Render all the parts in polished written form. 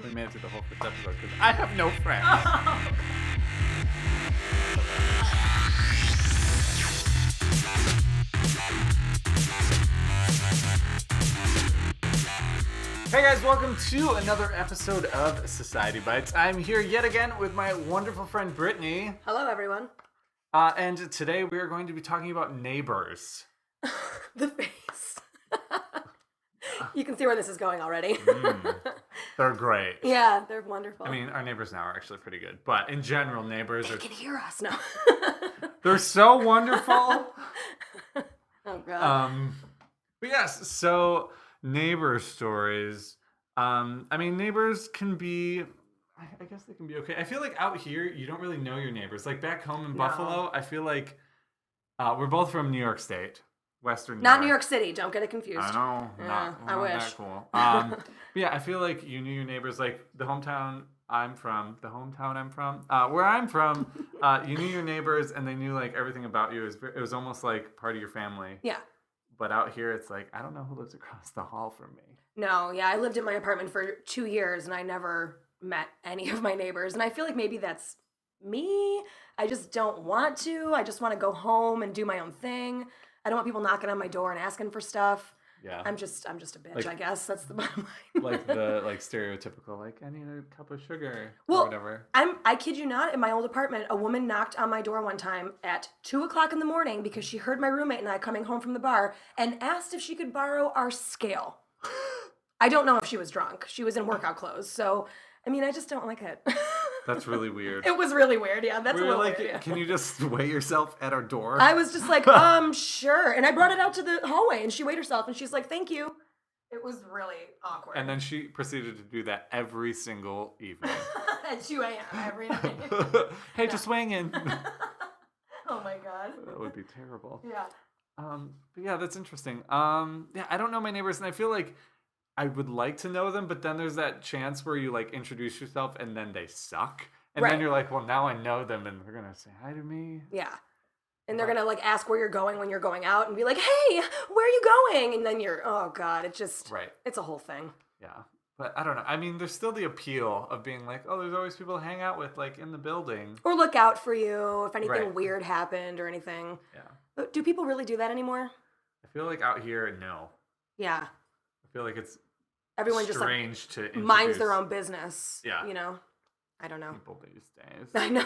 We made it through the whole first episode because I have no friends. Hey guys, welcome to another episode of Society Bytes. I'm here yet again with my wonderful friend Brittany. Hello, everyone. And today we are going to be talking about neighbors. The face. You can see where this is going already. They're great. Yeah, they're wonderful. I mean, our neighbors now are actually pretty good. But in general, neighbors they can hear us now. They're so wonderful. Oh, God. But yes, so neighbor stories. I mean, neighbors can be... I guess they can be okay. I feel like out here, you don't really know your neighbors. Like back home in Buffalo, I feel like we're both from New York State. Western New York. Not New York City. Don't get it confused. I know. Yeah, I not wish. that cool. But yeah, I feel like you knew your neighbors. Like the hometown I'm from, where I'm from, you knew your neighbors and they knew like everything about you. It was almost like part of your family. Yeah. But out here, it's like, I don't know who lives across the hall from me. No, yeah. I lived in my apartment for 2 years and I never met any of my neighbors. And I feel like maybe that's me. I just don't want to. I just want to go home and do my own thing. I don't want people knocking on my door and asking for stuff. Yeah. I'm just a bitch, like, I guess. That's the bottom line. Like the stereotypical, like, I need a cup of sugar or whatever. I kid you not, in my old apartment, a woman knocked on my door one time at 2:00 in the morning because she heard my roommate and I coming home from the bar and asked if she could borrow our scale. I don't know if she was drunk. She was in workout clothes. So, I mean, I just don't like it. That's really weird. It was really weird, yeah. That's a little like, weird. Yeah. Can you just weigh yourself at our door? I was just like, sure. And I brought it out to the hallway and she weighed herself and she's like, thank you. It was really awkward. And then she proceeded to do that every single evening. At 2 a.m. every night. Hey, just weighing in. Oh my God. That would be terrible. Yeah. But yeah, that's interesting. Yeah, I don't know my neighbors and I feel like I would like to know them, but then there's that chance where you like introduce yourself and then they suck. And then you're like, well, now I know them and they're going to say hi to me. Yeah. And they're going to like ask where you're going when you're going out and be like, hey, where are you going? And then you're, oh God, it's a whole thing. Yeah. But I don't know. I mean, there's still the appeal of being like, oh, there's always people to hang out with like in the building. Or look out for you if anything weird happened or anything. Yeah. But do people really do that anymore? I feel like out here, no. Yeah. I feel like it's everyone strange just like to minds their own business. Yeah. You know? I don't know. People these days. I know.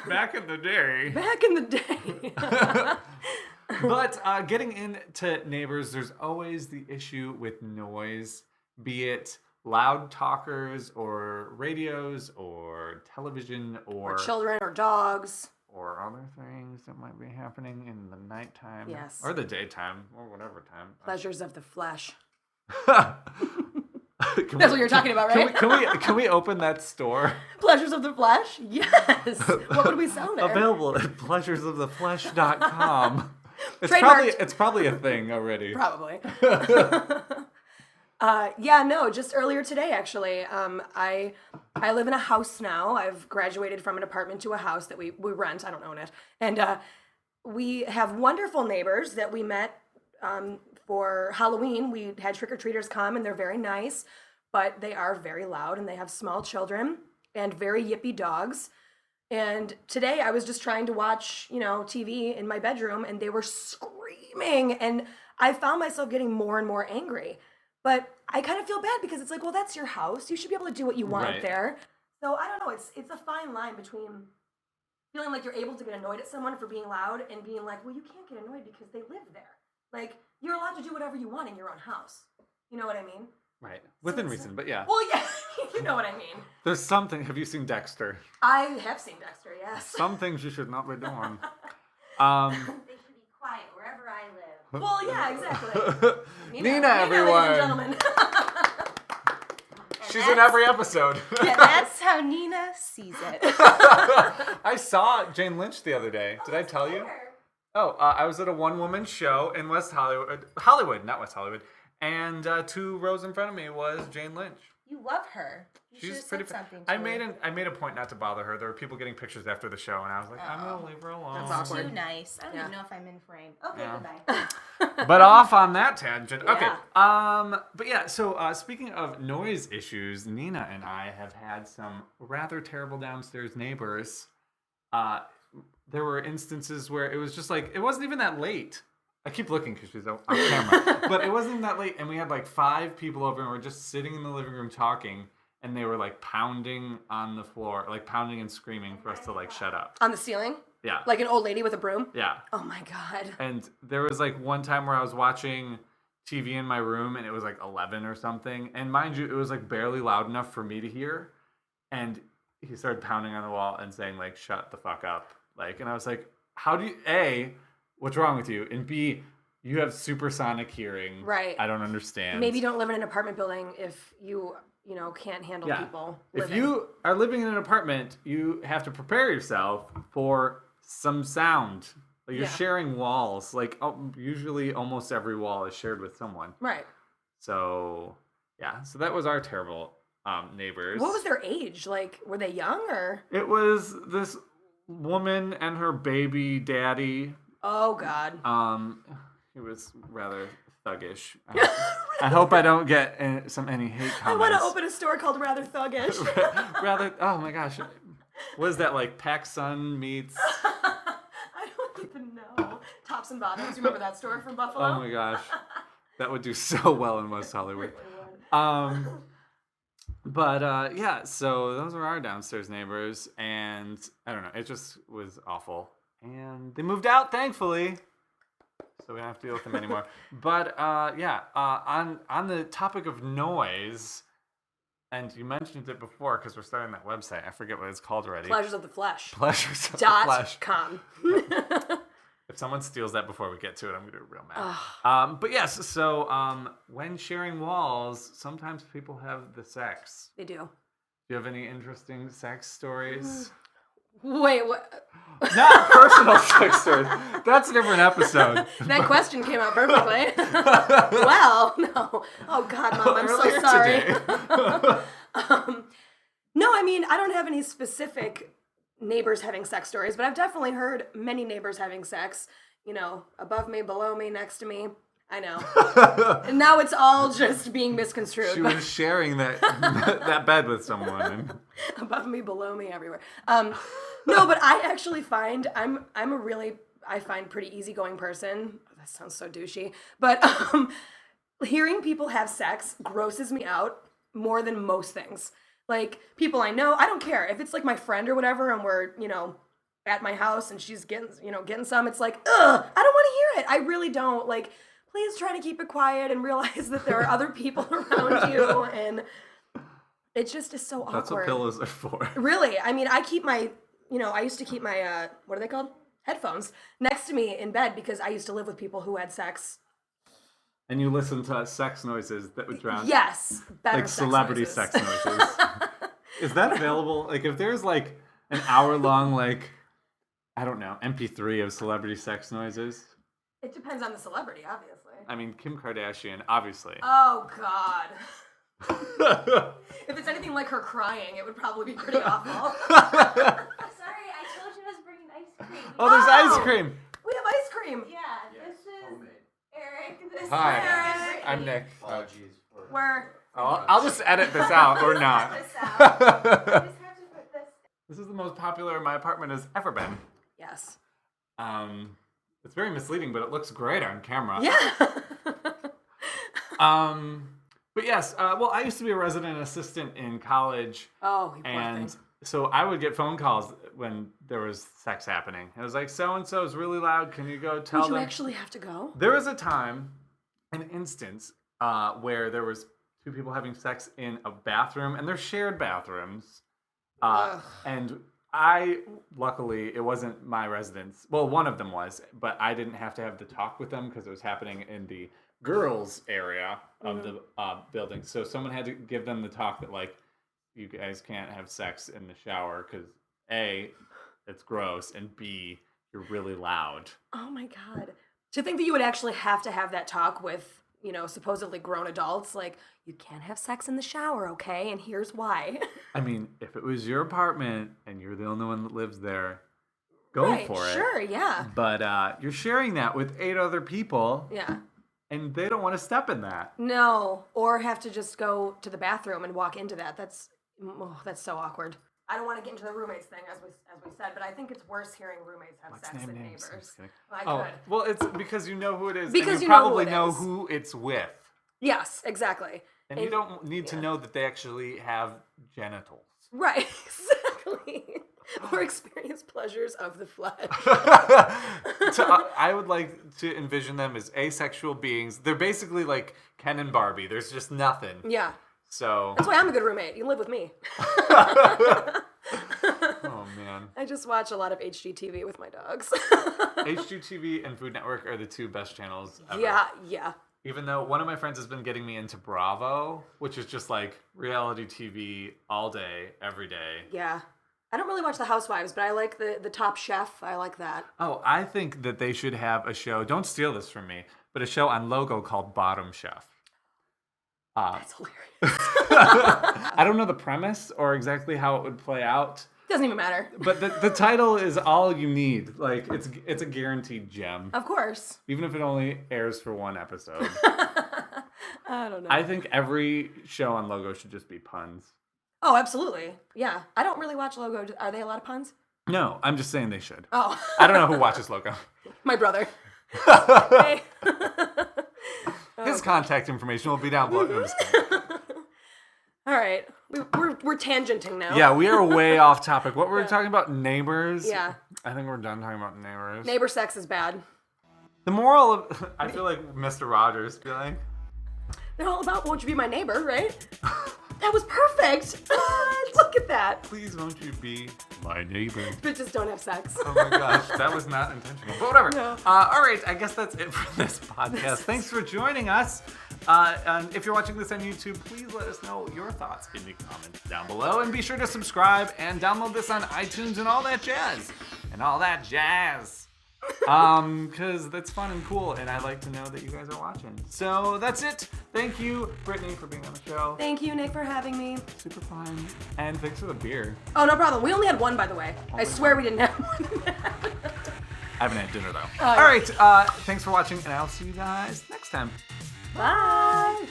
Back in the day. Back in the day. But getting into neighbors, there's always the issue with noise, be it loud talkers or radios or television or children or dogs. Or other things that might be happening in the nighttime. Yes. Or the daytime or whatever time. Pleasures of the flesh. That's what you're talking about, right? Can we open that store? Pleasures of the Flesh? Yes. What would we sell there? Available at pleasuresoftheflesh.com. It's probably a thing already. Probably. Just earlier today, actually. I live in a house now. I've graduated from an apartment to a house that we rent. I don't own it. And we have wonderful neighbors that we met for Halloween. We had trick-or-treaters come, and they're very nice, but they are very loud, and they have small children and very yippy dogs. And today I was just trying to watch, TV in my bedroom, and they were screaming, and I found myself getting more and more angry. But I kind of feel bad because it's like, well, that's your house. You should be able to do what you want there. So I don't know. It's a fine line between feeling like you're able to get annoyed at someone for being loud and being like, well, you can't get annoyed because they live there. Like, you're allowed to do whatever you want in your own house. You know what I mean? Right. Within reason, but yeah. Well, yeah, you know what I mean. There's something. Have you seen Dexter? I have seen Dexter, yes. Some things you should not be doing. They should be quiet wherever I live. Well, yeah, exactly. Nina, everyone. Ladies and gentlemen. She's in every episode. Yeah, that's how Nina sees it. I saw Jane Lynch the other day. Did I tell you? Oh, I was at a one-woman show in West Hollywood. Not West Hollywood. And 2 rows in front of me was Jane Lynch. You love her. You should She's have pretty. said something to I her. made a point not to bother her. There were people getting pictures after the show, and I was like, I'm gonna leave her alone. That's awkward. Too nice. I don't even know if I'm in frame. Okay, Yeah. goodbye. But off on that tangent. Okay. Yeah. But yeah. So speaking of noise issues, Nina and I have had some rather terrible downstairs neighbors. There were instances where it was just like it wasn't even that late. I keep looking because she's on camera, but it wasn't even that late, and we had like 5 people over, and we're just sitting in the living room talking, and they were like pounding on the floor, like pounding and screaming for us to like shut up. On the ceiling? Yeah. Like an old lady with a broom? Yeah. Oh my God. And there was like one time where I was watching TV in my room, and it was like 11 or something, and mind you, it was like barely loud enough for me to hear, and he started pounding on the wall and saying like, "Shut the fuck up!" Like, and I was like, "How do you A? What's wrong with you? And B, you have supersonic hearing. Right. I don't understand. Maybe don't live in an apartment building if you can't handle people living. If you are living in an apartment, you have to prepare yourself for some sound. Like you're sharing walls. Like usually almost every wall is shared with someone. Right. So, yeah. So that was our terrible neighbors. What was their age? Like, were they young or? It was this woman and her baby daddy. Oh God. He was rather thuggish. I hope I don't get any hate comments. I want to open a store called Rather Thuggish. Rather, oh my gosh. What is that, like PacSun meets? I don't even know. Tops and Bottoms. You remember that store from Buffalo? Oh my gosh. That would do so well in West Hollywood. But yeah, so those were our downstairs neighbors, and I don't know, it just was awful. And they moved out, thankfully, so we don't have to deal with them anymore. But yeah, on the topic of noise, and you mentioned it before because we're starting that website. I forget what it's called already. Pleasures of the Flesh. Pleasures of the Flesh. .com. If someone steals that before we get to it, I'm going to be real mad. But yes, so when sharing walls, sometimes people have the sex. They do. Do you have any interesting sex stories? Wait, what? Not personal sex stories. That's a different episode. That question came out perfectly. Well, no. Oh God, Mom, I'm so sorry. No, I mean, I don't have any specific neighbors having sex stories, but I've definitely heard many neighbors having sex, above me, below me, next to me. I know. And now it's all just being misconstrued. She was sharing that bed with someone. Above me, below me, everywhere. No, but I actually find I find pretty easygoing person. That sounds so douchey. But hearing people have sex grosses me out more than most things. Like, people I know, I don't care. If it's like my friend or whatever and we're, at my house and she's getting some, it's like, ugh, I don't want to hear it. I really don't. Like, please try to keep it quiet and realize that there are other people around you, and it just is so awkward. That's what pillows are for. Really. I mean, I keep my, I used to keep my, what are they called? Headphones next to me in bed because I used to live with people who had sex. And you listen to sex noises that would drown. Yes. Better like celebrity sex noises. Is that available? Like, if there's like an hour-long, like, I don't know, MP3 of celebrity sex noises? It depends on the celebrity, obviously. I mean, Kim Kardashian, obviously. Oh, God. If it's anything like her crying, it would probably be pretty awful. Sorry, I told you I was bringing ice cream. Oh, there's ice cream. We have ice cream. Yeah, this is Eric. This Hi, is Eric. I'm Nick. Apologies for... I'll just edit this out or not. This out. You just have to put this. This is the most popular my apartment has ever been. Yes. It's very misleading, but it looks great on camera. Yeah. But yes, well, I used to be a resident assistant in college. Oh, you poor and thing. so I would get phone calls when there was sex happening. It was like, so-and-so is really loud. Can you go tell them? Would you actually have to go? There was a time, an instance, where there was 2 people having sex in a bathroom, and they're shared bathrooms. And luckily, it wasn't my residence. Well, one of them was, but I didn't have to have the talk with them because it was happening in the girls' area of the building. So someone had to give them the talk that, like, you guys can't have sex in the shower because A, it's gross, and B, you're really loud. Oh my God. To think that you would actually have to have that talk with supposedly grown adults, like, you can't have sex in the shower, okay? And here's why. I mean, if it was your apartment and you're the only one that lives there, go Right, for it. sure, yeah. But you're sharing that with 8 other people. Yeah. And they don't want to step in that. No, or have to just go to the bathroom and walk into that. That's so awkward. I don't want to get into the roommates thing, as we said, but I think it's worse hearing roommates have sex than neighbors. I could. Well, it's because you know who it is. Because and you you probably know know who who it's with. Yes, exactly. And you don't need to know that they actually have genitals. Right, exactly. Or experience pleasures of the flesh. I would like to envision them as asexual beings. They're basically like Ken and Barbie. There's just nothing. Yeah. So that's why I'm a good roommate. You live with me. Oh, man. I just watch a lot of HGTV with my dogs. HGTV and Food Network are the 2 best channels ever. Yeah. Even though one of my friends has been getting me into Bravo, which is just like reality TV all day, every day. Yeah. I don't really watch The Housewives, but I like the Top Chef. I like that. Oh, I think that they should have a show, don't steal this from me, but a show on Logo called Bottom Chef. That's hilarious. I don't know the premise or exactly how it would play out. Doesn't even matter. But the title is all you need. Like, it's a guaranteed gem. Of course. Even if it only airs for 1 episode. I don't know. I think every show on Logo should just be puns. Oh, absolutely. Yeah. I don't really watch Logo. Are they a lot of puns? No, I'm just saying they should. Oh. I don't know who watches Logo. My brother. Hey. His contact information will be down below. No, I'm just kidding. All right. We're tangenting now. Yeah, we are way off topic. What were we talking about? Neighbors? Yeah. I think we're done talking about neighbors. Neighbor sex is bad. The moral of... I feel like Mr. Rogers feeling. They're all about won't you be my neighbor, right? That was perfect. Look at that. Please won't you be my neighbor? Bitches don't have sex. Oh my gosh, that was not intentional. But whatever. No. All right, I guess that's it for this podcast. Thanks for joining us. And if you're watching this on YouTube, please let us know your thoughts in the comments down below. And be sure to subscribe and download this on iTunes and all that jazz. Because that's fun and cool, and I like to know that you guys are watching. So that's it. Thank you, Brittany, for being on the show. Thank you, Nick, for having me. Super fun. And thanks for the beer. Oh, no problem. We only had 1, by the way. I swear we didn't have 1. I haven't had dinner, though. Oh, all right, thanks for watching, and I'll see you guys next time. Bye.